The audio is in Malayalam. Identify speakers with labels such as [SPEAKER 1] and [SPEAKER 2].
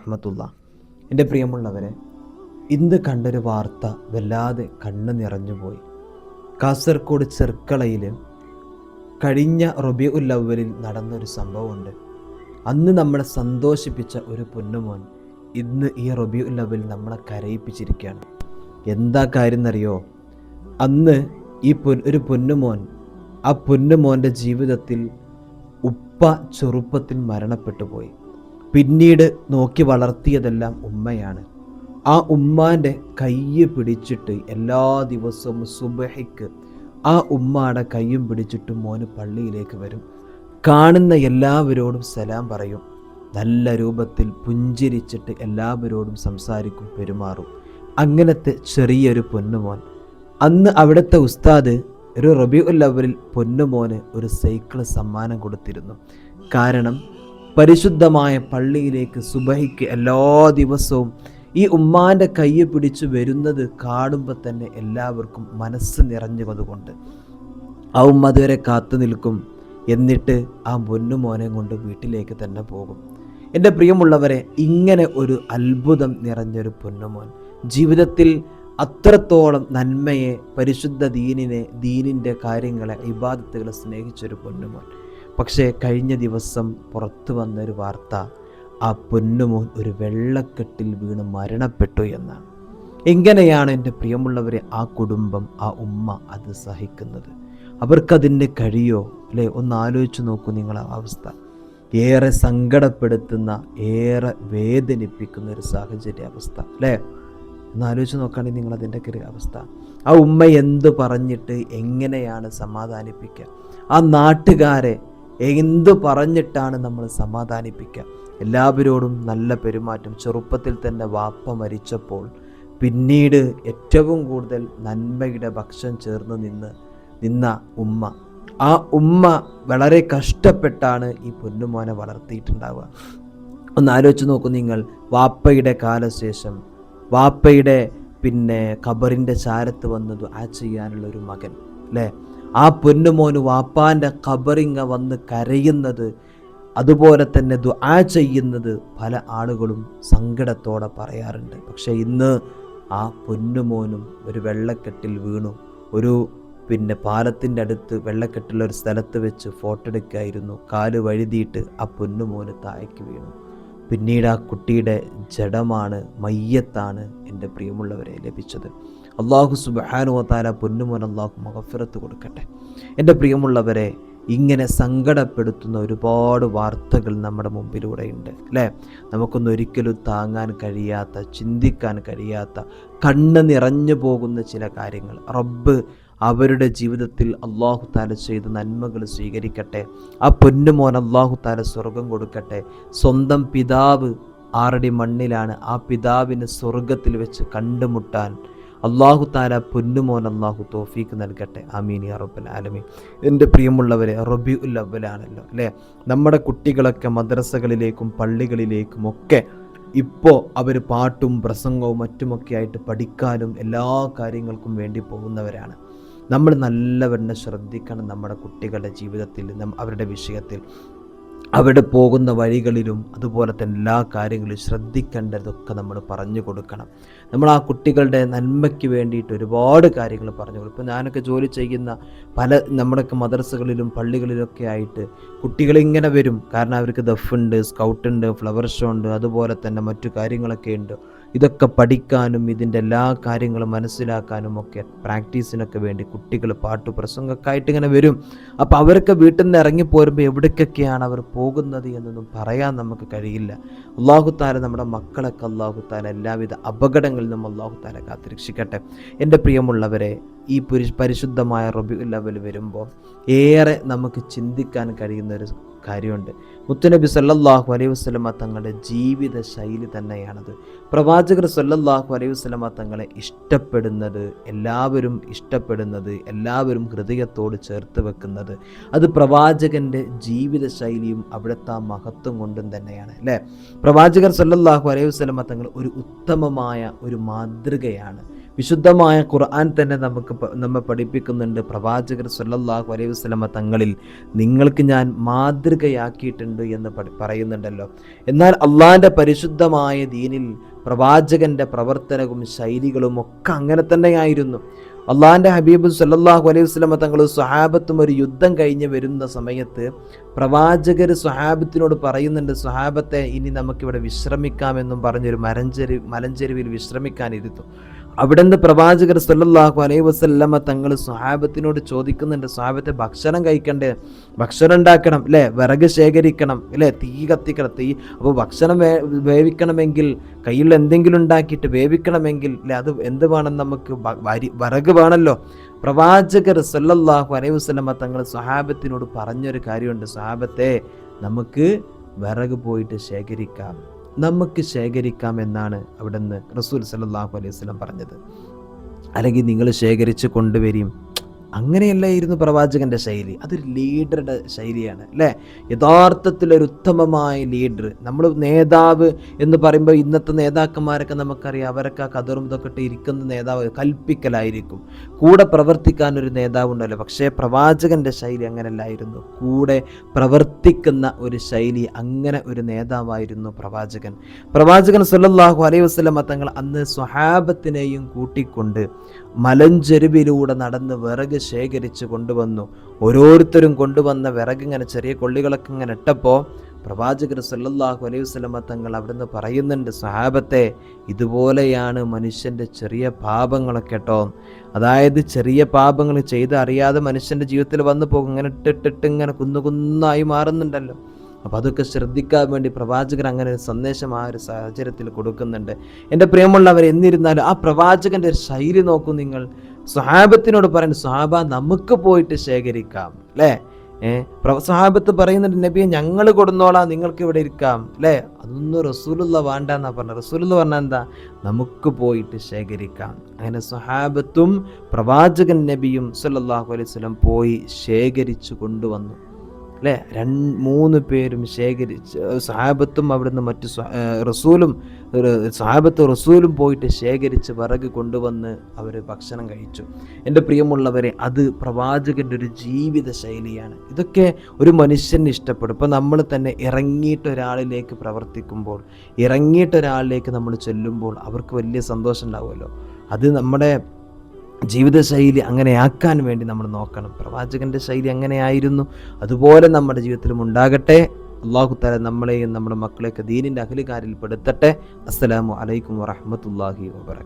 [SPEAKER 1] വറഹ്മത്തുള്ള. എൻ്റെ പ്രിയമുള്ളവരെ, ഇന്ന് കണ്ടൊരു വാർത്ത വല്ലാതെ കണ്ണ് നിറഞ്ഞുപോയി. കാസർഗോഡ് ചെർക്കളയിൽ കഴിഞ്ഞ റബീഉൽ അവ്വലിൽ നടന്നൊരു സംഭവമുണ്ട്. അന്ന് നമ്മളെ സന്തോഷിപ്പിച്ച ഒരു പൊന്നുമോൻ ഇന്ന് ഈ റബീഉൽ അവ്വലിൽ നമ്മളെ കരയിപ്പിച്ചിരിക്കുകയാണ്. എന്താ കാര്യം എന്നറിയോ? അന്ന് ഒരു പൊന്നുമോൻ, ആ പൊന്നുമോൻ്റെ ജീവിതത്തിൽ ഉപ്പ ചെറുപ്പത്തിൽ മരണപ്പെട്ടു പോയി. പിന്നീട് നോക്കി വളർത്തിയതെല്ലാം ഉമ്മയാണ്. ആ ഉമ്മാൻ്റെ കയ്യ് പിടിച്ചിട്ട് എല്ലാ ദിവസവും സുബഹിക്ക് ആ ഉമ്മാടെ കയ്യും പിടിച്ചിട്ട് മോന് പള്ളിയിലേക്ക് വരും. കാണുന്ന എല്ലാവരോടും സലാം പറയും. നല്ല രൂപത്തിൽ പുഞ്ചിരിച്ചിട്ട് എല്ലാവരോടും സംസാരിക്കും, പെരുമാറും. അങ്ങനത്തെ ചെറിയൊരു പൊന്നുമോൻ. അന്ന് അവിടുത്തെ ഉസ്താദ് ഒരു റബീഉൽ അവ്വലിൽ പൊന്നുമോന് ഒരു സൈക്കിൾ സമ്മാനം കൊടുത്തിരുന്നു. കാരണം പരിശുദ്ധമായ പള്ളിയിലേക്ക് സുബഹിക്ക് എല്ലാ ദിവസവും ഈ ഉമ്മാൻ്റെ കയ്യ് പിടിച്ചു വരുന്നത് കാണുമ്പോൾ തന്നെ എല്ലാവർക്കും മനസ്സ് നിറഞ്ഞതുകൊണ്ട് ആ ഉമ്മ അതുവരെ കാത്തു നിൽക്കും. എന്നിട്ട് ആ പൊന്നുമോനെ കൊണ്ട് വീട്ടിലേക്ക് തന്നെ പോകും. എൻ്റെ പ്രിയമുള്ളവരെ, ഇങ്ങനെ ഒരു അത്ഭുതം നിറഞ്ഞൊരു പൊന്നുമോൻ, ജീവിതത്തിൽ അത്രത്തോളം നന്മയെ, പരിശുദ്ധ ദീനിൻ്റെ കാര്യങ്ങളെ, ഇബാദത്തുകളെ സ്നേഹിച്ചൊരു പൊന്നുമോൻ. പക്ഷേ കഴിഞ്ഞ ദിവസം പുറത്തു വന്നൊരു വാർത്ത, ആ പൊന്നുമോൻ ഒരു വെള്ളക്കെട്ടിൽ വീണ് മരണപ്പെട്ടു എന്നാണ്. എങ്ങനെയാണ് എൻ്റെ പ്രിയമുള്ളവരെ ആ കുടുംബം, ആ ഉമ്മ അത് സഹിക്കുന്നത്? അവർക്കതിന് കഴിയോ? അല്ലേ? ഒന്ന് ആലോചിച്ച് നോക്കൂ നിങ്ങളെ അവസ്ഥ. ഏറെ സങ്കടപ്പെടുത്തുന്ന, ഏറെ വേദനിപ്പിക്കുന്ന ഒരു സാഹചര്യ അവസ്ഥ, അല്ലേ? ഒന്ന് ആലോചിച്ച് നോക്കുകയാണെങ്കിൽ നിങ്ങളതിൻ്റെ അവസ്ഥ. ആ ഉമ്മ എന്ത് പറഞ്ഞിട്ട് എങ്ങനെയാണ് സമാധാനിപ്പിക്കുക? ആ നാട്ടുകാരെ എന്തു പറഞ്ഞിട്ടാണ് നമ്മൾ സമാധാനിപ്പിക്കുക? എല്ലാവരോടും നല്ല പെരുമാറ്റം. ചെറുപ്പത്തിൽ തന്നെ വാപ്പ മരിച്ചപ്പോൾ പിന്നീട് ഏറ്റവും കൂടുതൽ നന്മയുടെ ഭക്ഷണം ചേർന്ന് നിന്ന ഉമ്മ, ആ ഉമ്മ വളരെ കഷ്ടപ്പെട്ടാണ് ഈ പൊന്നുമോനെ വളർത്തിയിട്ടുണ്ടാവുക. ഒന്ന് ആലോചിച്ച് നോക്കൂ നിങ്ങൾ. വാപ്പയുടെ കാലശേഷം വാപ്പയുടെ ഖബറിൻ്റെ ചാരത്ത് വന്ന് ദുആ ചെയ്യാനുള്ളൊരു മകൻ, അല്ലേ? ആ പൊന്നുമോന് വാപ്പാൻ്റെ ഖബറിങ്ങ വന്ന് കരയുന്നത്, അതുപോലെ തന്നെ ദുആ ചെയ്യുന്നത് പല ആളുകളും സങ്കടത്തോടെ പറയാറുണ്ട്. പക്ഷേ ഇന്ന് ആ പൊന്നുമോനും ഒരു വെള്ളക്കെട്ടിൽ വീണു. ഒരു പാലത്തിൻ്റെ അടുത്ത് വെള്ളക്കെട്ടുള്ള ഒരു സ്ഥലത്ത് വെച്ച് ഫോട്ടോ എടുക്കുകയായിരുന്നു. കാല് വഴുതിയിട്ട് ആ പൊന്നുമോന് താഴേക്ക് വീണു. പിന്നീട് ആ കുട്ടിയുടെ ജഡമാണ്, മയ്യത്താണ് എൻ്റെ പ്രിയമുള്ളവരെ ലഭിച്ചത്. അല്ലാഹു സുബ്ഹാനഹു വ തആല പൊന്നുമോൻ അല്ലാഹു മഗ്ഫിറത്ത് കൊടുക്കട്ടെ. എൻ്റെ പ്രിയമുള്ളവരെ, ഇങ്ങനെ സങ്കടപ്പെടുത്തുന്ന ഒരുപാട് വാർത്തകൾ നമ്മുടെ മുമ്പിലൂടെയുണ്ട്, അല്ലേ? നമുക്കൊന്നും ഒരിക്കലും താങ്ങാൻ കഴിയാത്ത, ചിന്തിക്കാൻ കഴിയാത്ത, കണ്ണ് നിറഞ്ഞു പോകുന്ന ചില കാര്യങ്ങൾ. റബ്ബ് അവരുടെ ജീവിതത്തിൽ അല്ലാഹു തആല ചെയ്ത നന്മകൾ സ്വീകരിക്കട്ടെ. ആ പൊന്നുമോൻ അല്ലാഹു തആല സ്വർഗം കൊടുക്കട്ടെ. സ്വന്തം പിതാവ് 6 അടി മണ്ണിലാണ്. ആ പിതാവിന് സ്വർഗത്തിൽ വെച്ച് കണ്ടുമുട്ടാൻ അല്ലാഹു തആല പൊന്നുമോൻ അല്ലാഹു തൗഫീക്ക് നൽകട്ടെ. ആമീൻ യാ റബ്ബൽ ആലമീൻ. എൻ്റെ പ്രിയമുള്ളവരെ, റബീഉൽ അവ്വലാണല്ലോ, അല്ലേ? നമ്മുടെ കുട്ടികളൊക്കെ മദ്രസകളിലേക്കും പള്ളികളിലേക്കും ഒക്കെ ഇപ്പോൾ അവർ പാട്ടും പ്രസംഗവും മറ്റുമൊക്കെ ആയിട്ട് പഠിക്കാനും എല്ലാ കാര്യങ്ങൾക്കും വേണ്ടി പോകുന്നവരാണ്. നമ്മൾ നല്ലവണ്ണം ശ്രദ്ധിക്കണം നമ്മുടെ കുട്ടികളുടെ ജീവിതത്തിൽ, അവരുടെ വിഷയത്തിൽ, അവിടെ പോകുന്ന വഴികളിലും അതുപോലെ തന്നെ എല്ലാ കാര്യങ്ങളും ശ്രദ്ധിക്കേണ്ടതൊക്കെ നമ്മൾ പറഞ്ഞു കൊടുക്കണം. നമ്മൾ ആ കുട്ടികളുടെ നന്മയ്ക്ക് വേണ്ടിയിട്ട് ഒരുപാട് കാര്യങ്ങൾ പറഞ്ഞു കൊടുക്കും. ഇപ്പോൾ ഞാനൊക്കെ ജോലി ചെയ്യുന്ന നമ്മുടെയൊക്കെ മദ്രസകളിലും പള്ളികളിലൊക്കെ ആയിട്ട് കുട്ടികളിങ്ങനെ വരും. കാരണം അവർക്ക് ദഫുണ്ട്, സ്കൗട്ടുണ്ട്, ഫ്ലവർ ഷോ ഉണ്ട്, അതുപോലെ തന്നെ മറ്റു കാര്യങ്ങളൊക്കെ ഉണ്ട്. ഇതൊക്കെ പഠിക്കാനും ഇതിൻ്റെ എല്ലാ കാര്യങ്ങളും മനസ്സിലാക്കാനും ഒക്കെ പ്രാക്ടീസിനൊക്കെ വേണ്ടി കുട്ടികൾ പാട്ടു പ്രസംഗമൊക്കെ ആയിട്ട് ഇങ്ങനെ വരും. അപ്പോൾ അവരൊക്കെ വീട്ടിൽ നിന്ന് ഇറങ്ങിപ്പോരുമ്പോൾ എവിടേക്കൊക്കെയാണ് അവർ പോകുന്നത് എന്നൊന്നും പറയാൻ നമുക്ക് കഴിയില്ല. അല്ലാഹു തആല നമ്മുടെ മക്കളൊക്കെ അല്ലാഹു തആല എല്ലാവിധ അപകടങ്ങളിൽ നിന്നും അല്ലാഹു തആല കാത്തുരക്ഷിക്കട്ടെ. എൻ്റെ പ്രിയമുള്ളവരെ, ഈ പരിശുദ്ധമായ റബീഉൽ അവ്വൽ വരുമ്പോൾ ഏറെ നമുക്ക് ചിന്തിക്കാൻ കഴിയുന്നൊരു കാര്യമുണ്ട്. മുത്തുനബി സല്ലല്ലാഹു അലൈഹി വസല്ലമ തങ്ങളുടെ ജീവിത ശൈലി തന്നെയാണത്. പ്രവാചകർ സല്ലല്ലാഹു അലൈഹി വസല്ലമ തങ്ങളെ ഇഷ്ടപ്പെടുന്നത്, എല്ലാവരും ഹൃദയത്തോട് ചേർത്ത് വെക്കുന്നത്, അത് പ്രവാചകൻ്റെ ജീവിത ശൈലിയും അവിടുത്തെ ആ മഹത്വം കൊണ്ടും തന്നെയാണ്, അല്ലേ? പ്രവാചകർ സല്ലല്ലാഹു അലൈഹി വസല്ലമ തങ്ങൾ ഒരു ഉത്തമമായ ഒരു മാതൃകയാണ്. വിശുദ്ധമായ ഖുർആൻ തന്നെ നമ്മെ പഠിപ്പിക്കുന്നുണ്ട്. പ്രവാചകർ സല്ലല്ലാഹു അലൈഹി വസല്ലമ തങ്ങളിൽ നിങ്ങൾക്ക് ഞാൻ മാതൃകയാക്കിയിട്ടുണ്ട് എന്ന് പറയുന്നുണ്ടല്ലോ. എന്നാൽ അള്ളാഹിൻ്റെ പരിശുദ്ധമായ ദീനിൽ പ്രവാചകന്റെ പ്രവർത്തനവും ശൈലികളും ഒക്കെ അങ്ങനെ തന്നെയായിരുന്നു. അള്ളാഹിൻ്റെ ഹബീബ് സല്ലല്ലാഹു അലൈഹി വസല്ലമ തങ്ങളും സ്വഹാബത്തും ഒരു യുദ്ധം കഴിഞ്ഞ് വരുന്ന സമയത്ത് പ്രവാചകർ സ്വഹാബത്തിനോട് പറയുന്നുണ്ട്, സ്വഹാബത്തെ ഇനി നമുക്കിവിടെ വിശ്രമിക്കാമെന്നും പറഞ്ഞൊരു മലഞ്ചെരുവിൽ വിശ്രമിക്കാനിരുന്നു. അവിടെ നിന്ന് പ്രവാചകർ സല്ലല്ലാഹു അലൈഹി വസല്ലമ തങ്ങൾ സ്വഹാബത്തിനോട് ചോദിക്കുന്നുണ്ട്, സ്വഹാബത്തെ ഭക്ഷണം കഴിക്കണ്ടേ, ഭക്ഷണം ഉണ്ടാക്കണം അല്ലേ, വിറക് ശേഖരിക്കണം അല്ലേ, തീ കത്തിക്കണം, അപ്പോൾ ഭക്ഷണം വേവിക്കണമെങ്കിൽ കയ്യിൽ എന്തെങ്കിലും ഉണ്ടാക്കിയിട്ട് വേവിക്കണമെങ്കിൽ അല്ലേ, അത് എന്ത് വേണം, നമുക്ക് വിറക് വേണമല്ലോ. പ്രവാചകർ സല്ലല്ലാഹു അലൈഹി വസല്ലമ തങ്ങൾ സ്വഹാബത്തിനോട് പറഞ്ഞൊരു കാര്യമുണ്ട്, സ്വഹാബത്തെ നമുക്ക് വിറക് പോയിട്ട് ശേഖരിക്കാം എന്നാണ് അവിടുന്ന് റസൂൽ സല്ലല്ലാഹു അലൈഹി വസല്ലം പറഞ്ഞത്. അല്ലെങ്കിൽ നിങ്ങൾ ശേഖരിച്ച് കൊണ്ടുവരും. അങ്ങനെയല്ലായിരുന്നു പ്രവാചകന്റെ ശൈലി. അതൊരു ലീഡറുടെ ശൈലിയാണ് അല്ലേ. യഥാർത്ഥത്തിലൊരു ഉത്തമമായ ലീഡർ. നമ്മൾ നേതാവ് എന്ന് പറയുമ്പോൾ ഇന്നത്തെ നേതാക്കന്മാരൊക്കെ നമുക്കറിയാം, അവരൊക്കെ കതറും ഇതൊക്കെ ഇട്ട് ഇരിക്കുന്ന നേതാവ് കൽപ്പിക്കലായിരിക്കും. കൂടെ പ്രവർത്തിക്കാനൊരു നേതാവ് ഉണ്ടല്ലോ. പക്ഷേ പ്രവാചകന്റെ ശൈലി അങ്ങനെയല്ലായിരുന്നു. കൂടെ പ്രവർത്തിക്കുന്ന ഒരു ശൈലി, അങ്ങനെ ഒരു നേതാവായിരുന്നു പ്രവാചകൻ സല്ലല്ലാഹു അലൈഹി വസല്ലം തങ്ങൾ അന്ന് സ്വഹാബത്തിനെയും കൂട്ടിക്കൊണ്ട് മലഞ്ചെരുവിലൂടെ നടന്ന് വിറക് ശേഖരിച്ച് കൊണ്ടുവന്നു. ഓരോരുത്തരും കൊണ്ടുവന്ന വിറക് ഇങ്ങനെ ചെറിയ കൊള്ളികളൊക്കെ ഇങ്ങനെ ഇട്ടപ്പോൾ പ്രവാചകർ സല്ലല്ലാഹു അലൈഹി വസല്ലമ തങ്ങൾ അവിടുന്ന് പറയുന്നുണ്ട്, സ്വഹാബത്തെ ഇതുപോലെയാണ് മനുഷ്യൻ്റെ ചെറിയ പാപങ്ങളൊക്കെ കേട്ടോ. അതായത് ചെറിയ പാപങ്ങൾ ചെയ്ത് അറിയാതെ മനുഷ്യൻ്റെ ജീവിതത്തിൽ വന്നു പോകും. ഇങ്ങനെ ഇട്ടിട്ട് ഇങ്ങനെ കുന്നായി മാറുന്നുണ്ടല്ലോ. അപ്പോൾ അതൊക്കെ ശ്രദ്ധിക്കാൻ വേണ്ടി പ്രവാചകൻ അങ്ങനെ ഒരു സന്ദേശം ആ ഒരു സാഹചര്യത്തിൽ കൊടുക്കുന്നുണ്ട്. എൻ്റെ പ്രിയമുള്ളവർ, എന്നിരുന്നാലും ആ പ്രവാചകൻ്റെ ഒരു ശൈലി നോക്കൂ നിങ്ങൾ. സ്വഹാബത്തിനോട് പറയുന്നത്, സ്വഹാബ നമുക്ക് പോയിട്ട് ശേഖരിക്കാം അല്ലേ. സ്വഹാബത്ത് പറയുന്നുണ്ട്, നബിയെ ഞങ്ങൾ കൊടുന്നോളാം, നിങ്ങൾക്ക് ഇവിടെ ഇരിക്കാം അല്ലേ. അതൊന്നും റസൂലുള്ള വേണ്ടെന്നാ പറഞ്ഞത്. റസൂലുള്ള പറഞ്ഞാൽ എന്താ, നമുക്ക് പോയിട്ട് ശേഖരിക്കാം. അങ്ങനെ സ്വഹാബത്തും പ്രവാചകൻ നബിയും സല്ലല്ലാഹു അലൈഹി വസല്ലം പോയി ശേഖരിച്ചു കൊണ്ടുവന്നു അല്ലേ. 2-3 പേരും ശേഖരിച്ച്, സഹാബത്തും അവിടുന്ന് മറ്റു റസൂലും പോയിട്ട് ശേഖരിച്ച് വിറക് കൊണ്ടുവന്ന് അവർ ഭക്ഷണം കഴിച്ചു. എൻ്റെ പ്രിയമുള്ളവരെ, അത് പ്രവാചകൻ്റെ ഒരു ജീവിത ശൈലിയാണ്. ഇതൊക്കെ ഒരു മനുഷ്യന് ഇഷ്ടപ്പെടും. ഇപ്പോൾ നമ്മൾ തന്നെ ഇറങ്ങിയിട്ടൊരാളിലേക്ക് പ്രവർത്തിക്കുമ്പോൾ, ഇറങ്ങിയിട്ടൊരാളിലേക്ക് നമ്മൾ ചെല്ലുമ്പോൾ അവർക്ക് വലിയ സന്തോഷം ഉണ്ടാവുമല്ലോ. അത് നമ്മുടെ ജീവിതശൈലി അങ്ങനെയാക്കാൻ വേണ്ടി നമ്മൾ നോക്കണം. പ്രവാചകന്റെ ശൈലി അങ്ങനെയായിരുന്നു. അതുപോലെ നമ്മുടെ ജീവിതത്തിലും ഉണ്ടാകട്ടെ. അല്ലാഹു തആല നമ്മളെയും നമ്മുടെ മക്കളെയൊക്കെ ദീനിൻ്റെ അഹ്ലുകാരിൽ പെടുത്തട്ടെ. അസ്സലാമു അലൈക്കും വറഹ്മത്തുള്ളാഹി വബറകാതുഹു.